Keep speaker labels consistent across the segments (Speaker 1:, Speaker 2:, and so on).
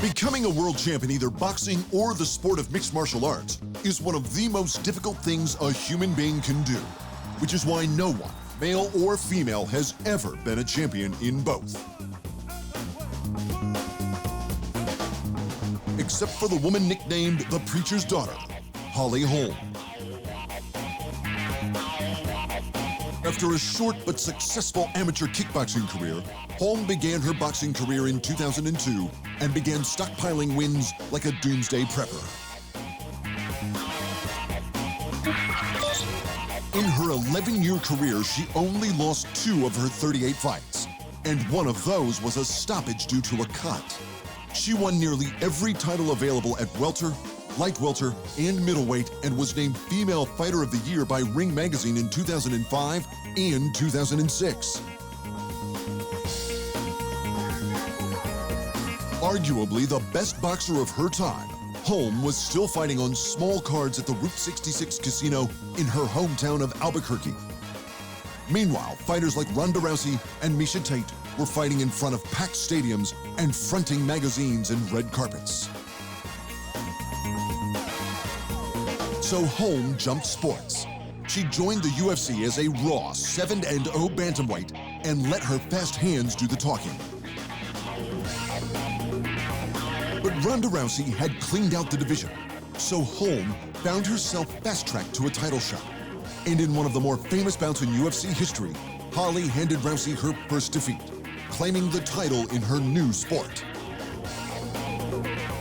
Speaker 1: Becoming a world champ in either boxing or the sport of mixed martial arts is one of the most difficult things a human being can do, which is why no one, male or female, has ever been a champion in both. Except for the woman nicknamed the Preacher's Daughter, Holly Holm. After a short but successful amateur kickboxing career, Holm began her boxing career in 2002 and began stockpiling wins like a doomsday prepper. In her 11-year career, she only lost 2 of her 38 fights, and one of those was a stoppage due to a cut. She won nearly every title available at welter, light welter, and middleweight, and was named Female Fighter of the Year by Ring Magazine in 2005 and 2006. Arguably the best boxer of her time, Holm was still fighting on small cards at the Route 66 casino in her hometown of Albuquerque. Meanwhile, fighters like Ronda Rousey and Miesha Tate were fighting in front of packed stadiums and fronting magazines and red carpets. So Holm jumped sports. She joined the UFC as a raw 7-0 bantamweight and let her fast hands do the talking. But Ronda Rousey had cleaned out the division, so Holm found herself fast-tracked to a title shot. And in one of the more famous bouts in UFC history, Holly handed Rousey her first defeat, claiming the title in her new sport.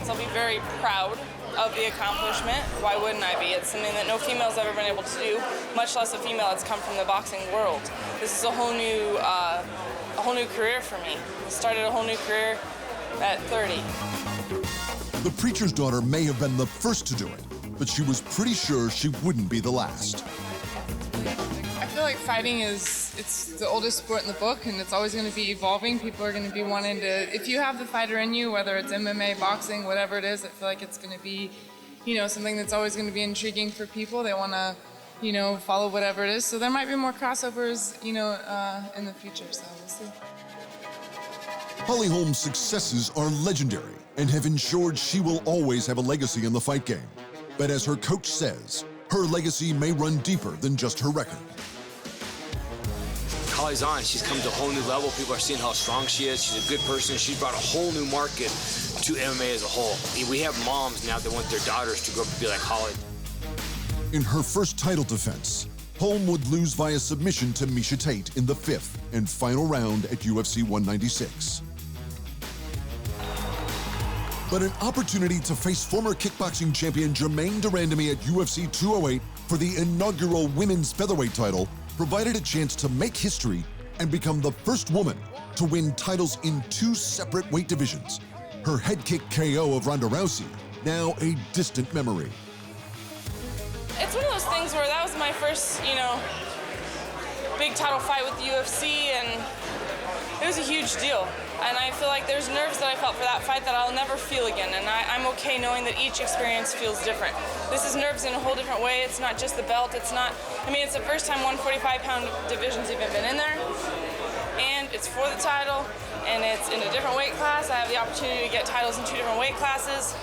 Speaker 2: So I'll be very proud of the accomplishment. Why wouldn't I be? It's something that no female's ever been able to do, much less a female that's come from the boxing world. This is a whole new career for me. I started a whole new career at 30.
Speaker 1: The Preacher's Daughter may have been the first to do it, but she was pretty sure she wouldn't be the last.
Speaker 3: I feel like fighting it's the oldest sport in the book, and it's always going to be evolving. People are going to be wanting to, if you have the fighter in you, whether it's MMA, boxing, whatever it is, I feel like it's going to be, something that's always going to be intriguing for people. They want to, follow whatever it is. So there might be more crossovers, in the future, so we'll see.
Speaker 1: Holly Holm's successes are legendary and have ensured she will always have a legacy in the fight game. But as her coach says, her legacy may run deeper than just her record.
Speaker 4: Holly's on. She's come to a whole new level. People are seeing how strong she is. She's a good person. She's brought a whole new market to MMA as a whole. We have moms now that want their daughters to grow up to be like Holly.
Speaker 1: In her first title defense, Holm would lose via submission to Miesha Tate in the 5th and final round at UFC 196. But an opportunity to face former kickboxing champion Germaine de Randamie at UFC 208 for the inaugural women's featherweight title provided a chance to make history and become the first woman to win titles in 2 separate weight divisions. Her head kick KO of Ronda Rousey, now a distant memory.
Speaker 2: It's one of those things where that was my first, big title fight with the UFC, and it was a huge deal. And I feel like there's nerves that I felt for that fight that I'll never feel again. And I'm okay knowing that each experience feels different. This is nerves in a whole different way. It's not just the belt. It's the first time 145-pound division's even been in there. And it's for the title, and it's in a different weight class. I have the opportunity to get titles in 2 different weight classes.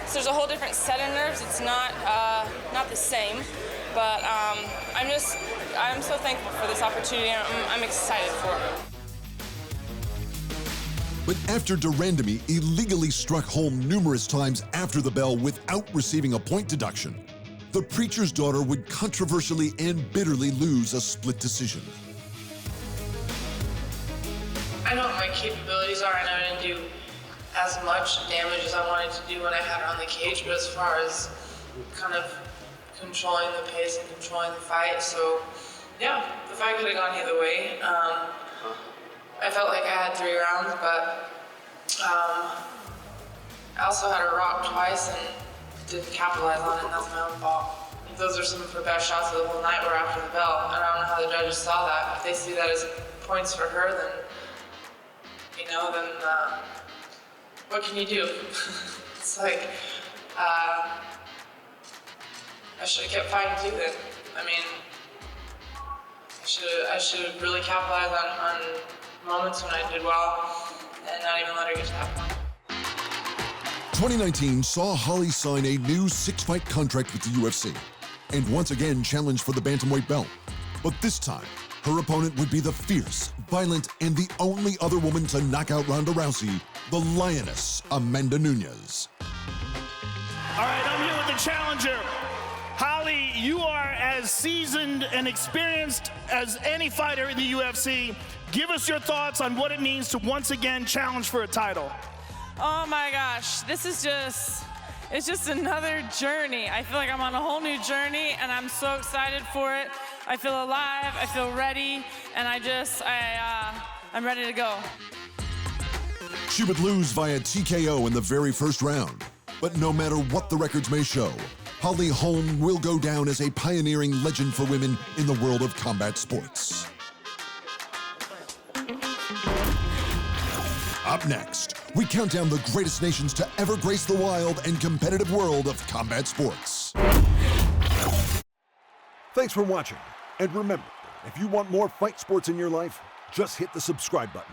Speaker 2: So there's a whole different set of nerves. It's not the same. But I'm so thankful for this opportunity. I'm excited for it.
Speaker 1: But after de Randamie illegally struck Holm numerous times after the bell without receiving a point deduction, the Preacher's Daughter would controversially and bitterly lose a split decision.
Speaker 5: I know what my capabilities are. I know I didn't do as much damage as I wanted to do when I had her on the cage, but as far as kind of controlling the pace and controlling the fight, so yeah, the fight could have gone either way. I felt like I had 3 rounds, but I also had her rocked twice and didn't capitalize on it, and that's my own fault. Those are some of her best shots of the whole night were after the bell. I don't know how the judges saw that. If they see that as points for her, then, what can you do? It's like, I should have kept fighting too then. I should have really capitalized on moments when I did well and not even let her get to that point.
Speaker 1: 2019 saw Holly sign a new 6-fight contract with the UFC and once again challenge for the bantamweight belt. But this time, her opponent would be the fierce, violent, and the only other woman to knock out Ronda Rousey, the Lioness, Amanda Nunes.
Speaker 6: All right, I'm here with the challenger. Holly, you are as seasoned and experienced as any fighter in the UFC. Give us your thoughts on what it means to once again challenge for a title.
Speaker 2: Oh my gosh, it's just another journey. I feel like I'm on a whole new journey and I'm so excited for it. I feel alive, I feel ready, and I'm ready to go.
Speaker 1: She would lose via TKO in the very first round. But no matter what the records may show, Holly Holm will go down as a pioneering legend for women in the world of combat sports. Up next, we count down the greatest nations to ever grace the wild and competitive world of combat sports.
Speaker 7: Thanks for watching. And remember, if you want more fight sports in your life, just hit the subscribe button.